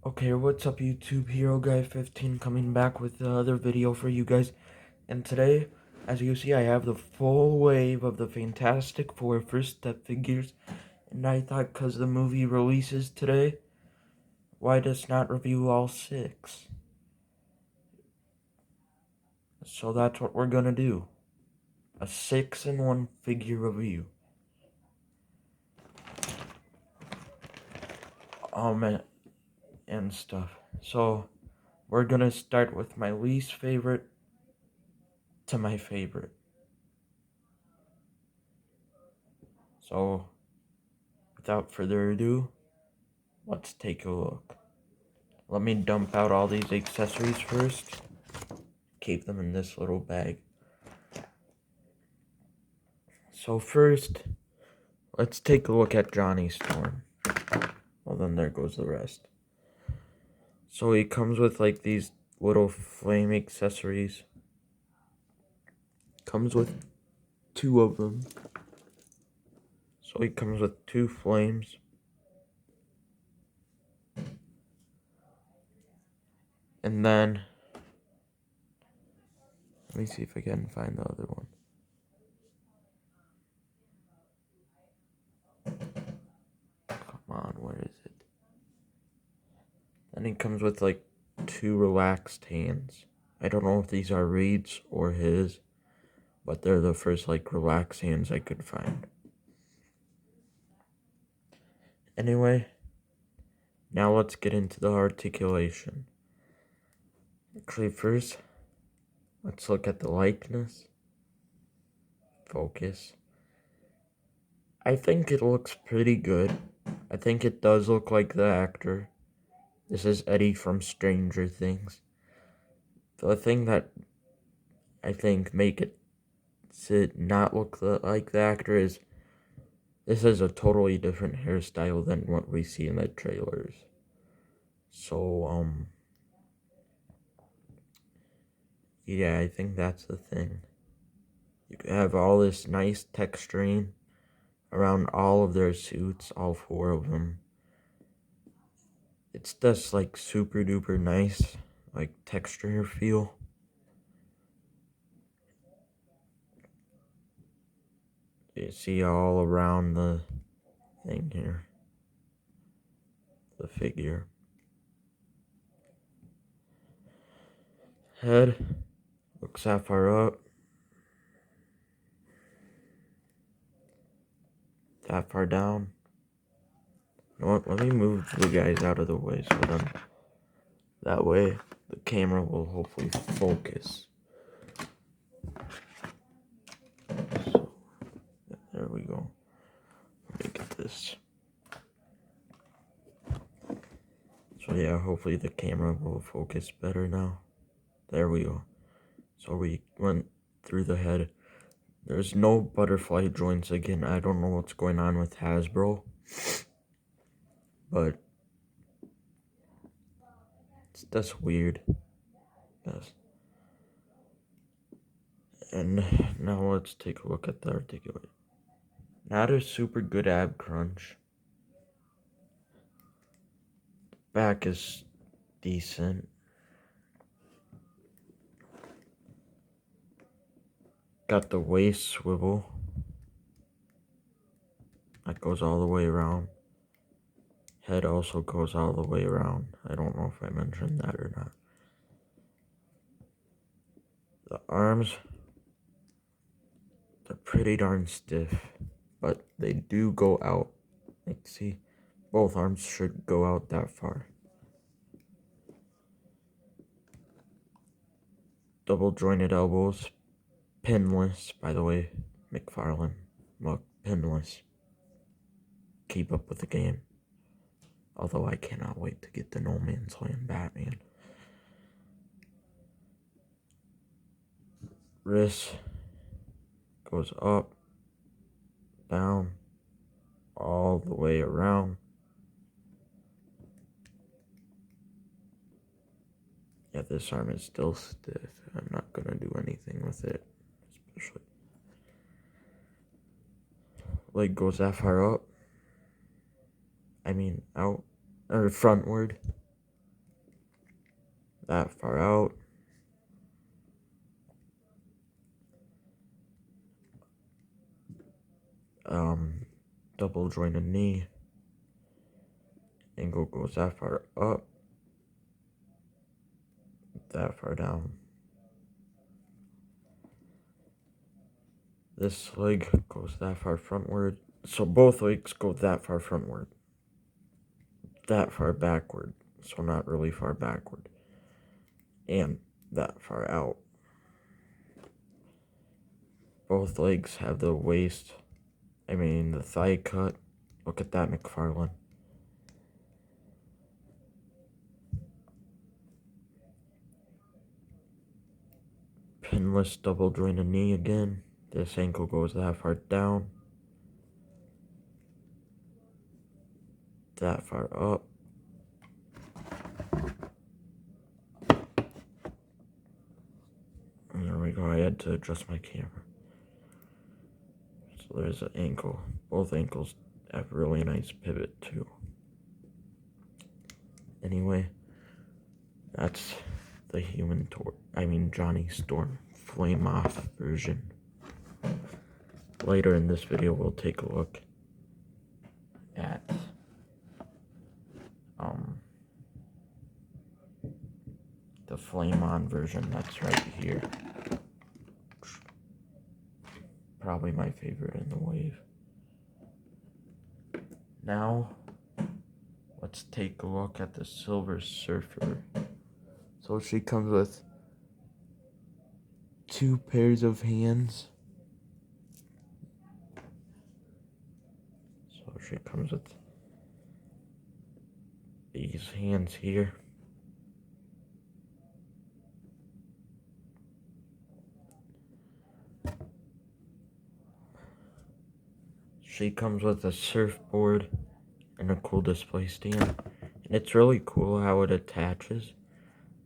Okay, what's up YouTube? Hero Guy 15 coming back with another video for you guys. And today, as you see, I have the full wave of the Fantastic Four first step figures. And I thought because the movie releases today, why just not review all 6? So that's what we're gonna do. A 6-in-1 figure review. And stuff. So, we're gonna start with my least favorite to my favorite. So, without further ado, let's take a look. Let me dump out all these accessories first. Keep them in this little bag. So first, let's take a look at Johnny Storm. Well, then there goes the rest. So he comes with like these little flame accessories. Comes with 2 of them. So he comes with 2 flames. And then, let me see if I can find the other one. Come on, where is it? Then he comes with like 2 relaxed hands. I don't know if these are Reed's or his, but they're the first like relaxed hands I could find. Anyway, now let's get into the articulation. Actually, first, let's look at the likeness. Focus. I think it looks pretty good. I think it does look like the actor. This is Eddie from Stranger Things. The thing that I think make it not look like the actor is this is a totally different hairstyle than what we see in the trailers. So, yeah, I think that's the thing. You have all this nice texturing around all of their suits, all 4 of them. It's just like super duper nice, like texture feel. You see all around the thing here, the figure. Head looks that far up, that far down. You know what, let me move the guys out of the way so then that way the camera will hopefully focus. So, there we go. Let me get this. So yeah, hopefully the camera will focus better now. There we go. So we went through the head. There's no butterfly joints again. I don't know what's going on with Hasbro. But it's just weird. Yes. And now let's take a look at the articulate. Not a super good ab crunch. Back is decent. Got the waist swivel. That goes all the way around. Head also goes all the way around. I don't know if I mentioned that or not. The arms, they're pretty darn stiff, but they do go out. Like, see, both arms should go out that far. Double jointed elbows, pinless, by the way, McFarlane. Look, pinless. Keep up with the game. Although I cannot wait to get the No Man's Land Batman. Wrist goes up, down, all the way around. Yeah, this arm is still stiff. I'm not gonna do anything with it, especially. Leg goes that far up. I mean, out, or frontward. that far out. Double jointed knee. Ankle goes that far up, that far down. This leg goes that far frontward. So both legs go that far frontward, that far backward. So not really far backward. And that far out. Both legs have the the thigh cut. Look at that, McFarlane. Pinless double jointed knee again. This ankle goes that far down, that far up. And there we go. I had to adjust my camera. So there's an ankle. Both ankles have really nice pivot too. Anyway, that's the Johnny Storm Flame Off version. Later in this video, we'll take a look at the Flame On version that's right here. Probably my favorite in the wave. Now, let's take a look at the Silver Surfer. So she comes with 2 pairs of hands. So she comes with these hands here. She comes with a surfboard and a cool display stand. And it's really cool how it attaches.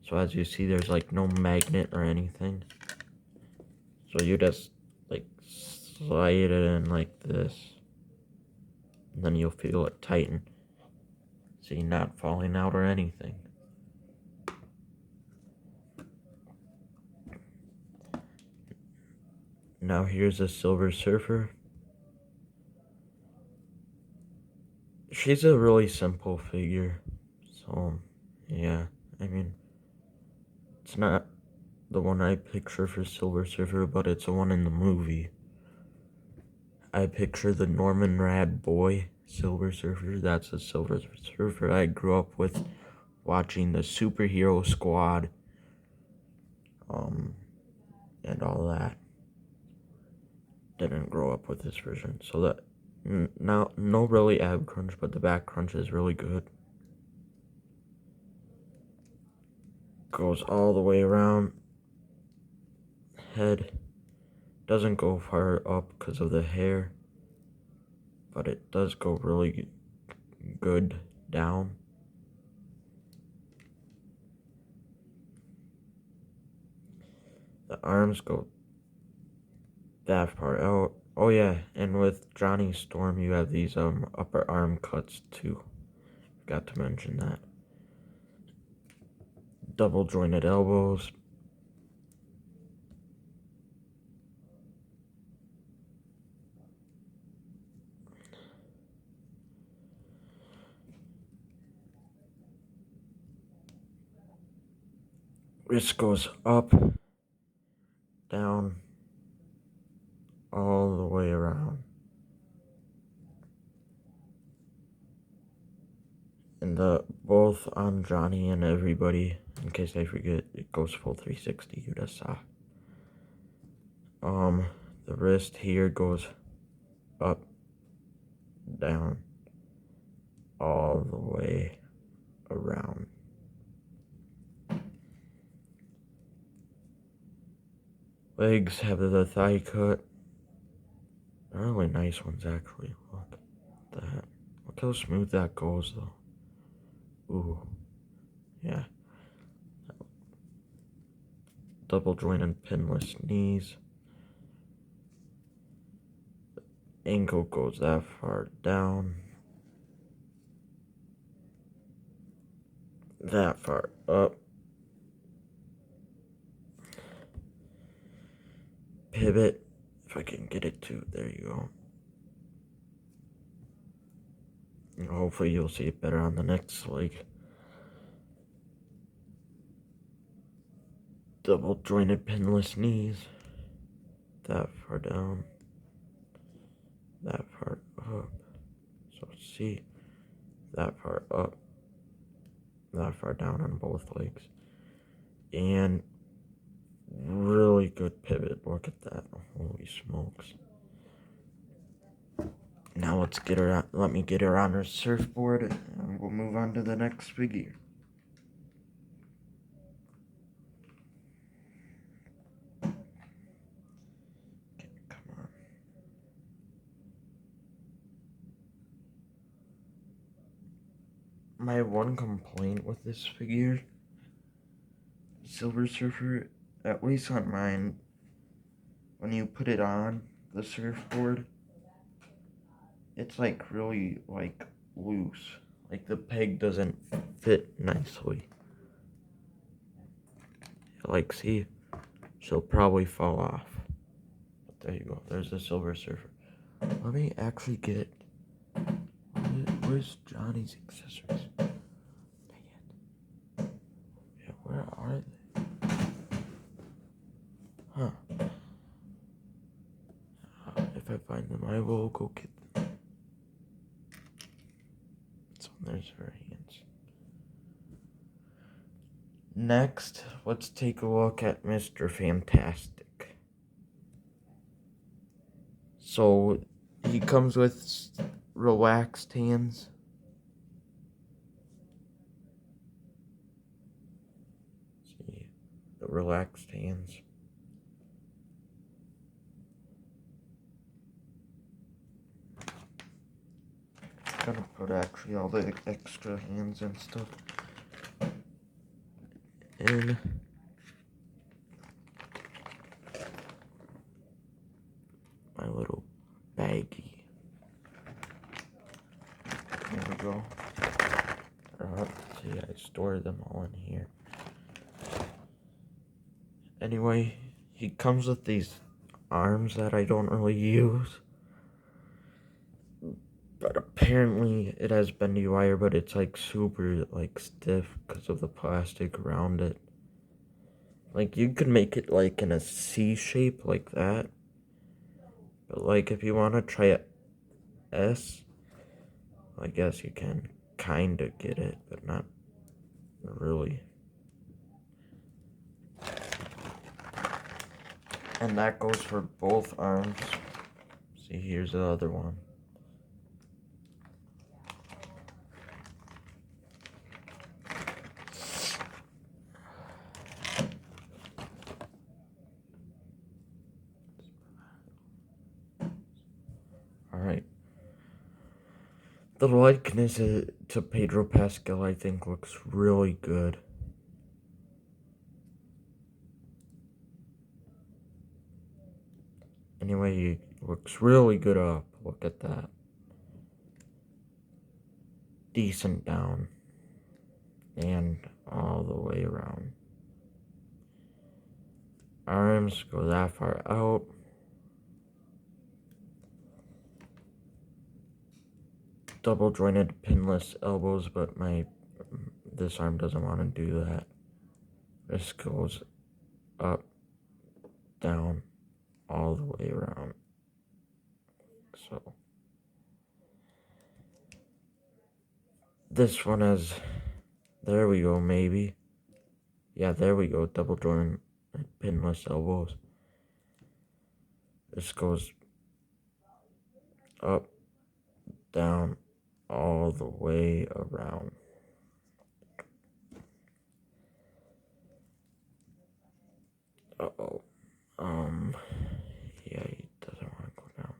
So as you see, there's like no magnet or anything. So you just like slide it in like this. And then you'll feel it tighten. See, not falling out or anything. Now here's a Silver Surfer. She's a really simple figure. So, yeah. It's not the one I picture for Silver Surfer, but it's the one in the movie. I picture the Norman Rad boy Silver Surfer. That's a Silver Surfer I grew up with watching the Superhero Squad. And all that. Didn't grow up with this version. So that, now, no really ab crunch, but the back crunch is really good. Goes all the way around. Head doesn't go far up because of the hair, but it does go really good down. The arms go that far out. Oh yeah, and with Johnny Storm you have these upper arm cuts too. Forgot to mention that. Double jointed elbows. Wrist goes up, down, all the way around. And both on Johnny and everybody, in case I forget, it goes full 360, you just saw. The wrist here goes up, down, all the way around. Legs have the thigh cut. They're really nice ones, actually. Look at that. Look how smooth that goes, though. Ooh. Yeah. Double jointed pinless knees. The ankle goes that far down. That far up. pivot, if I can get it to, there you go. And hopefully you'll see it better on the next leg. Double jointed pinless knees. That far down. That far up. So see, that far up. That far down on both legs. And really good pivot. Look at that. Holy smokes. Now let's get her out. Let me get her on her surfboard and we'll move on to the next figure. Okay, come on. My one complaint with this figure, Silver Surfer, at least on mine, when you put it on the surfboard, it's like really like loose. Like the peg doesn't fit nicely. Like see, she'll probably fall off. But there you go, there's the Silver Surfer. Let me actually get, where's Johnny's accessories? Dang it. Yeah, where are they? Huh. If I find them, I will go get them. So there's her hands. Next, let's take a look at Mr. Fantastic. So, he comes with relaxed hands. See, the relaxed hands. I'm gonna put actually all the extra hands and stuff in my little baggie. There we go. See, I store them all in here. Anyway, he comes with these arms that I don't really use. But apparently it has bendy wire, but it's like super like stiff because of the plastic around it. Like you could make it like in a C shape like that. But like if you want to try a S, I guess you can kind of get it, but not really. And that goes for both arms. See, here's the other one. Alright. The likeness to Pedro Pascal, I think, looks really good. Anyway, he looks really good up. Look at that. Decent down. And all the way around. Arms go that far out. Double jointed pinless elbows, but this arm doesn't want to do that. This goes up, down, all the way around. So this one has, there we go, maybe. Yeah, there we go, double jointed pinless elbows. This goes up, down, all the way around. Uh-oh. Yeah, he doesn't want to go down.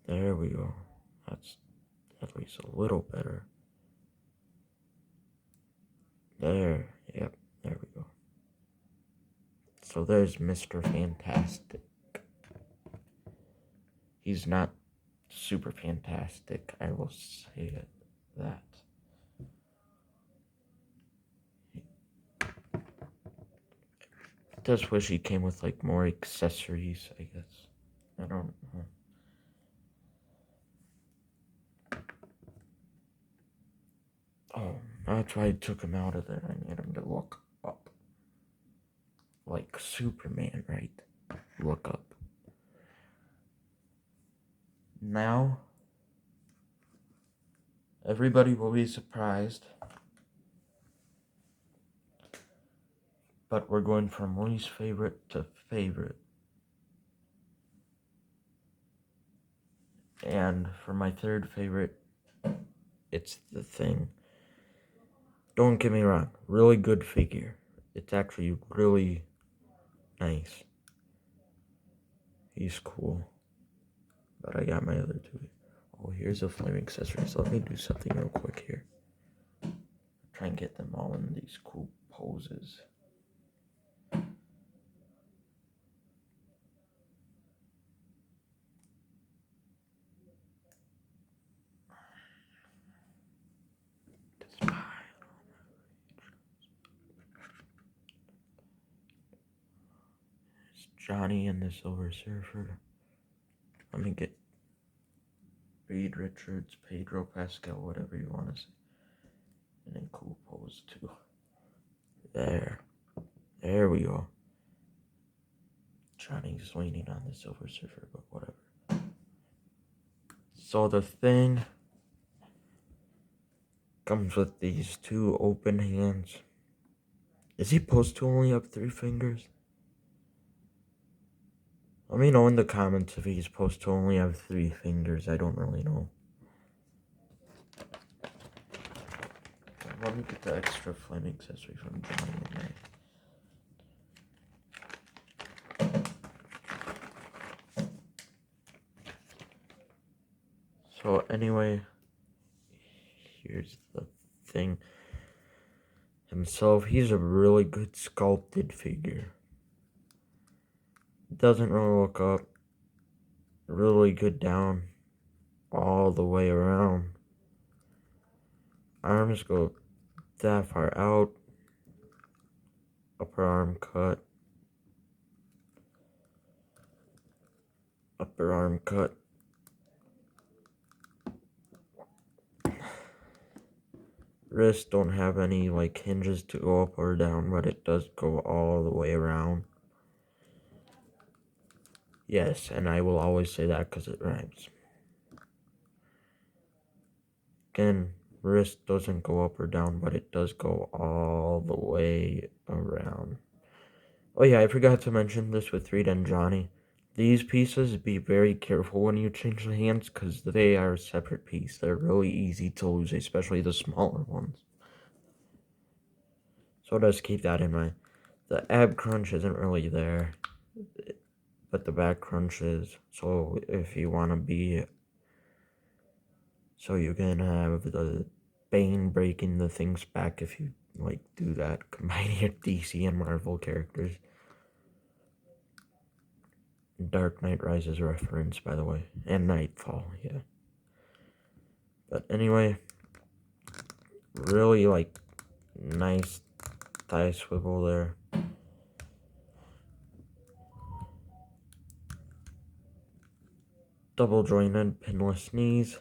There we go. That's at least a little better. There, yep, there we go. So there's Mr. Fantastic. He's not super fantastic, I will say that. Just wish he came with like more accessories, I guess. I don't know. Oh, that's why I took him out of there. I need him to look up. Like Superman, right? Look up. Now, everybody will be surprised. But we're going from least favorite to favorite. And for my third favorite, it's the Thing. Don't get me wrong, really good figure. It's actually really nice. He's cool. But I got my other two. Oh, here's a flaming accessory. So let me do something real quick here. Try and get them all in these cool poses. It's Johnny and the Silver Surfer. Let me get Reed Richards, Pedro Pascal, whatever you want to say. And then cool pose too. There we go. Johnny's leaning on the Silver Surfer, but whatever. So the Thing comes with these two open hands. Is he supposed to only have 3 fingers? Let me know in the comments if he's supposed to only have 3 fingers. I don't really know. Let me get the extra flame accessory from Johnny in there. So anyway, here's the Thing himself. He's a really good sculpted figure. Doesn't really look up. Really good down all the way around. Arms go that far out. Upper arm cut. Upper arm cut. Wrists don't have any like hinges to go up or down, but it does go all the way around. Yes, and I will always say that because it rhymes. Again, wrist doesn't go up or down, but it does go all the way around. Oh yeah, I forgot to mention this with Reed and Johnny. These pieces, be very careful when you change the hands because they are a separate piece. They're really easy to lose, especially the smaller ones. So just keep that in mind. The ab crunch isn't really there, but the back crunch is. So if you want to be, so you can have the Bane breaking the Thing's back if you like do that, combining your DC and Marvel characters. Dark Knight Rises reference, by the way, and Nightfall, yeah. But anyway, really like nice thigh swivel there. Double jointed pinless knees.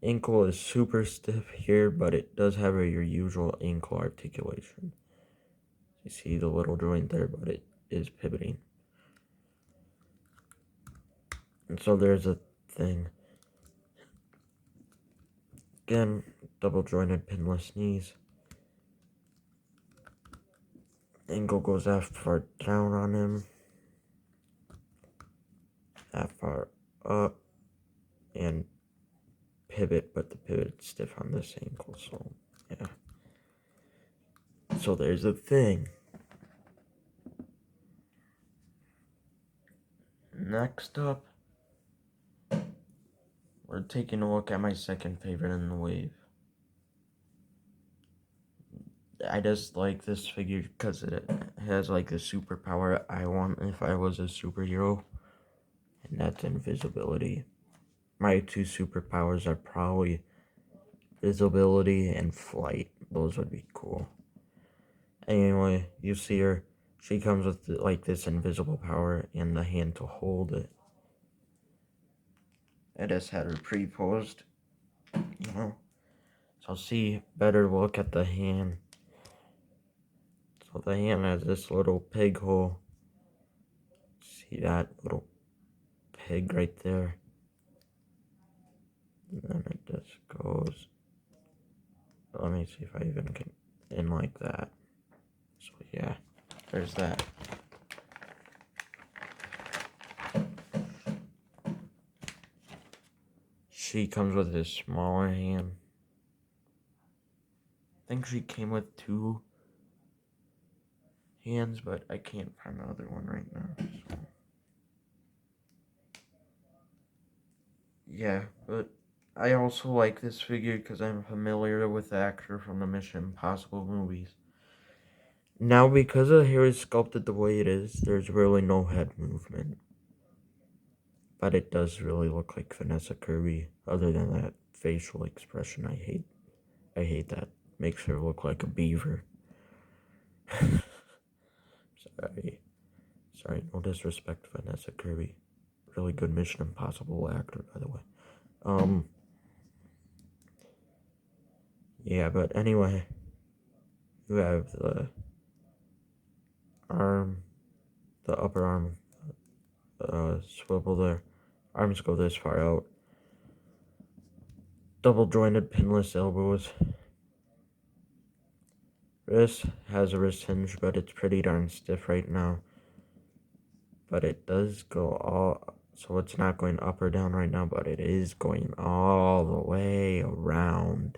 Ankle is super stiff here, but it does have your usual ankle articulation. You see the little joint there, but it is pivoting. And so there's a Thing. Again, double jointed pinless knees. Ankle goes that far down on him. That far up. And pivot, but the pivot's stiff on this ankle, so yeah. So there's a Thing. Next up, we're taking a look at my second favorite in the wave. I just like this figure because it has like the superpower I want if I was a superhero, and that's invisibility. My 2 superpowers are probably visibility and flight. Those would be cool. Anyway, you see her. She comes with like this invisible power and the hand to hold it. I just had her pre-posed, you know, so see better look at the hand. So the hand has this little pig hole. See that little pig right there? And then it just goes. Let me see if I even can in like that. So yeah, there's that. She comes with a smaller hand. I think she came with 2 hands, but I can't find the other one right now. So. Yeah, but I also like this figure because I'm familiar with the actor from the Mission Impossible movies. Now, because the hair is sculpted the way it is, there's really no head movement. But it does really look like Vanessa Kirby, other than that facial expression. I hate that. Makes her look like a beaver. Sorry, no disrespect to Vanessa Kirby. Really good Mission Impossible actor, by the way. Yeah, but anyway, you have the arm, the upper arm, swivel there. Arms go this far out. Double jointed pinless elbows. Wrist has a wrist hinge, but it's pretty darn stiff right now. But it does go all, so it's not going up or down right now, but it is going all the way around.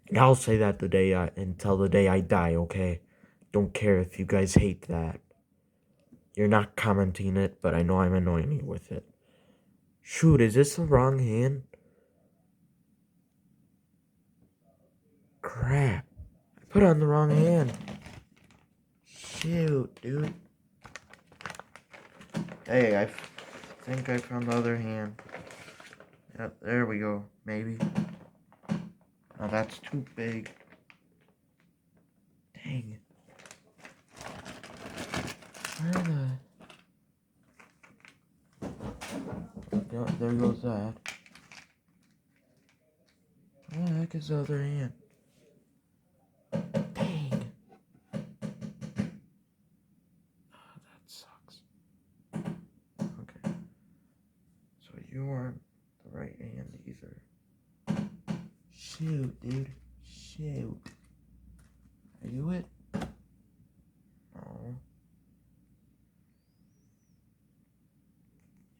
And I'll say that until the day I die, okay? Don't care if you guys hate that. You're not commenting it, but I know I'm annoying you with it. Shoot, is this the wrong hand? Crap. I put on the wrong hand. Shoot, dude. Hey, I think I found the other hand. Yep, there we go. Maybe. Oh, that's too big. Dang. Where the... There goes that. Where the heck is the other hand? Dang. Oh, that sucks. Okay. So you aren't the right hand either. Shoot, dude. Shoot. Are you it? No.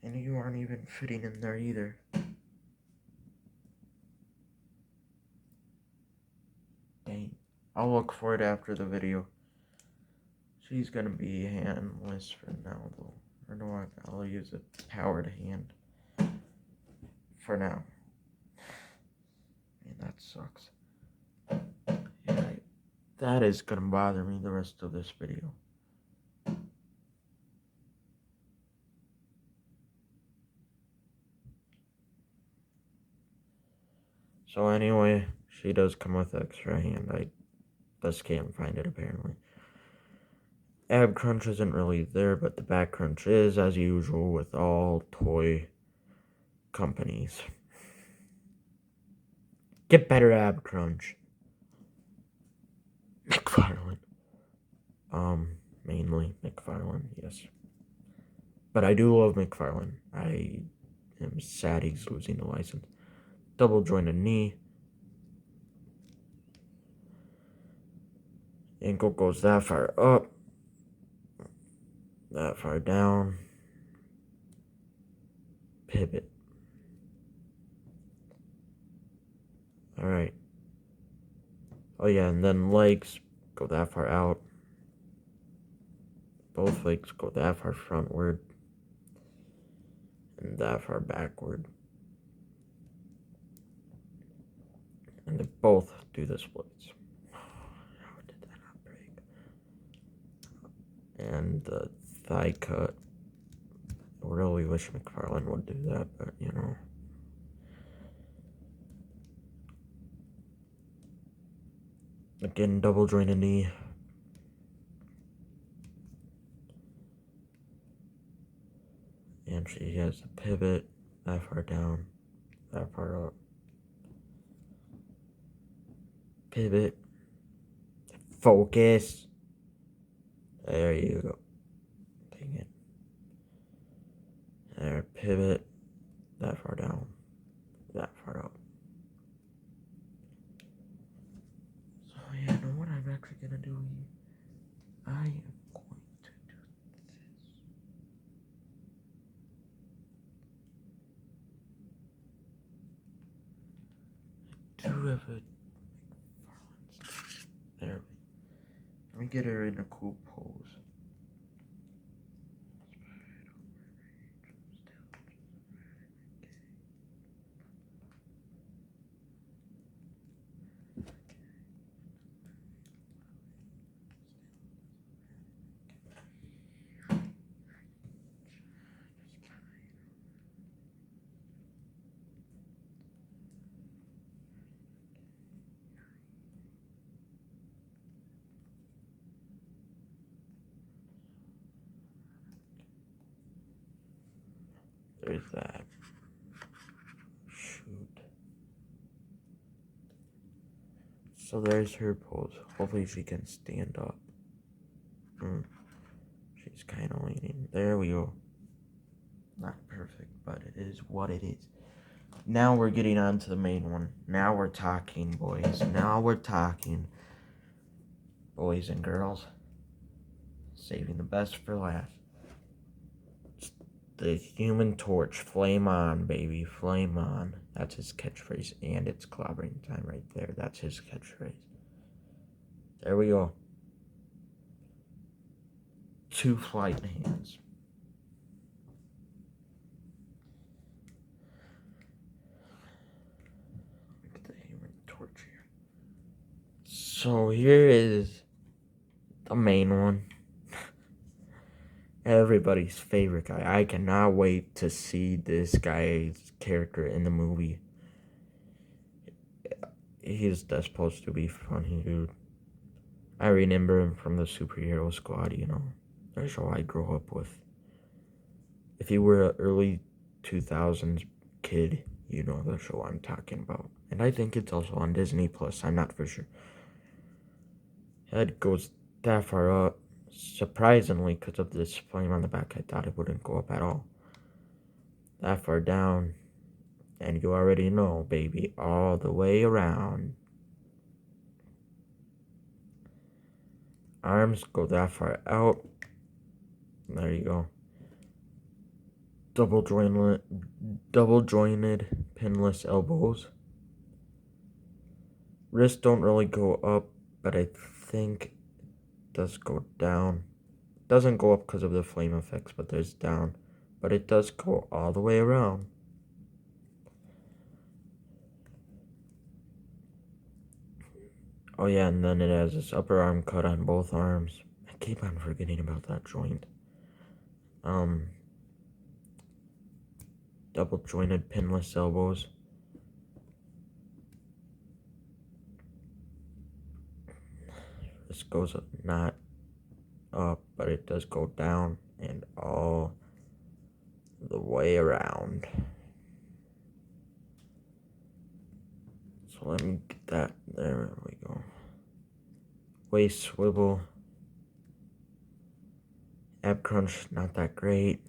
And you aren't even fitting in there either. Dang. I'll look for it after the video. She's gonna be handless for now, though. Or no, I'll use a powered hand. For now. Man, that sucks. Yeah, that is gonna bother me the rest of this video. So anyway, she does come with extra hand. I just can't find it apparently. Ab crunch isn't really there, but the back crunch is, as usual with all toy companies. Get better ab crunch. McFarlane. Mainly McFarlane, yes. But I do love McFarlane. I am sad he's losing the license. Double jointed knee. Ankle goes that far up. That far down. Pivot. Alright. Oh yeah, and then legs go that far out. Both legs go that far frontward. And that far backward. And they both do the splits. How did that not break? And the thigh cut. I really wish McFarlane would do that, but you know. Again, double jointed knee. She has a pivot, that far down, that far up. Pivot. Focus. There you go. Dang it. There, pivot, that far down, that far up. So yeah, know what I'm actually gonna do here? I am going to do this. I do have a there. Let me get her in a cool pose. There's that. Shoot. So there's her pose. Hopefully she can stand up. She's kind of leaning. There we go. Not perfect, but it is what it is. Now we're getting on to the main one. Now we're talking, boys. Now we're talking. Boys and girls. Saving the best for last. The Human Torch. Flame on, baby. Flame on. That's his catchphrase. And it's clobbering time right there. That's his catchphrase. There we go. 2 flight hands. Look at the Human Torch here. So here is the main one. Everybody's favorite guy. I cannot wait to see this guy's character in the movie. He's supposed to be funny, dude. I remember him from the Superhero Squad, the show I grew up with. If you were an early 2000s kid, you know the show I'm talking about. And I think it's also on Disney Plus. I'm not for sure. Head goes that far up. Surprisingly, because of this flame on the back, I thought it wouldn't go up at all. That far down. And you already know, baby, all the way around. Arms go that far out. There you go. Double jointed, pinless elbows. Wrists don't really go up, but I think it does go down. It doesn't go up because of the flame effects, but there's down. But it does go all the way around. Oh yeah, and then it has this upper arm cut on both arms. I keep on forgetting about that joint. Double jointed pinless elbows. This goes up, not up, but it does go down and all the way around. So let me get that. There we go. Waist swivel. Ab crunch, not that great,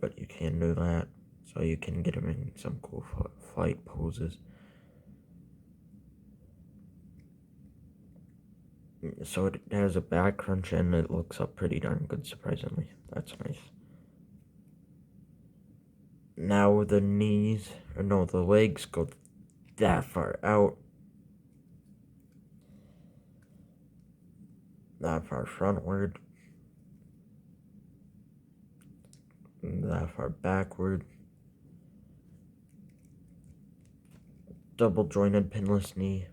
but you can do that. So you can get him in some cool flight poses. So it has a back crunch and it looks up pretty darn good, surprisingly. That's nice. Now the knees, or no, the legs go that far out. That far frontward. That far backward. Double jointed pinless knee.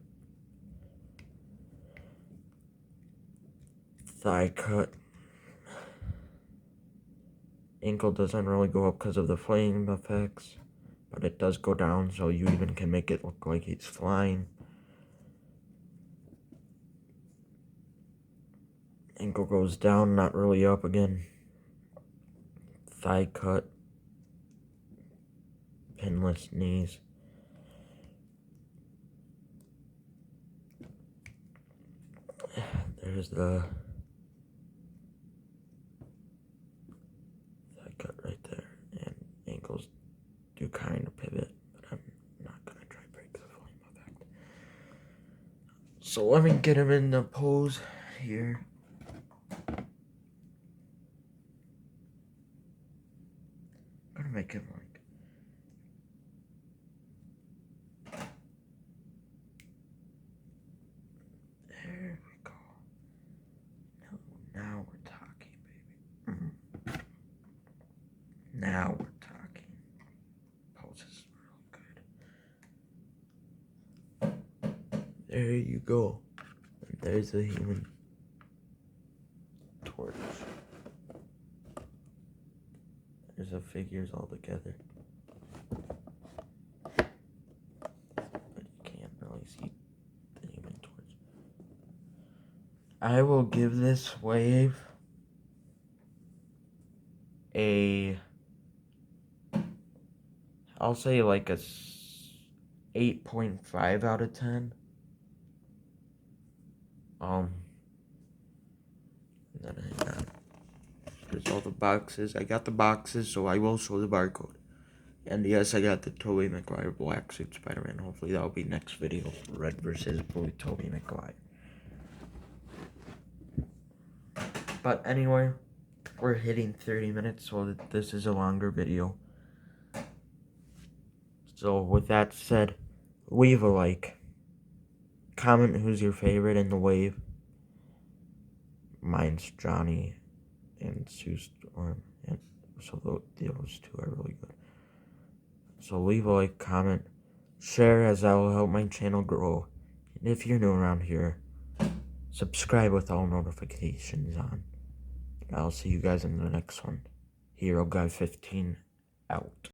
Thigh cut. Ankle doesn't really go up because of the flame effects, but it does go down, so you even can make it look like he's flying. Ankle goes down, not really up again. Thigh cut. pinless knees. There's that cut right there, and ankles do kind of pivot, but I'm not gonna try to break the flame effect. So let me get him in the pose here. I'm gonna make him like there we go. Now we're talking, baby. Now we're talking. Pose is real good. There you go. And there's the Human Torch. There's the figures all together. But you can't really see the Human Torch. I will give this wave I'll say like a 8.5 out of 10. And then hang on. There's all the boxes. I got the boxes, so I will show the barcode. And yes, I got the Tobey Maguire Black Suit Spider-Man. Hopefully that'll be next video. Red versus Blue Tobey Maguire. But anyway, we're hitting 30 minutes, so this is a longer video. So with that said, leave a like. Comment who's your favorite in the wave. Mine's Johnny and Sue Storm, and so those two are really good. So leave a like, comment, share, as that will help my channel grow. And if you're new around here, subscribe with all notifications on. I'll see you guys in the next one. Hero Guy 15 out.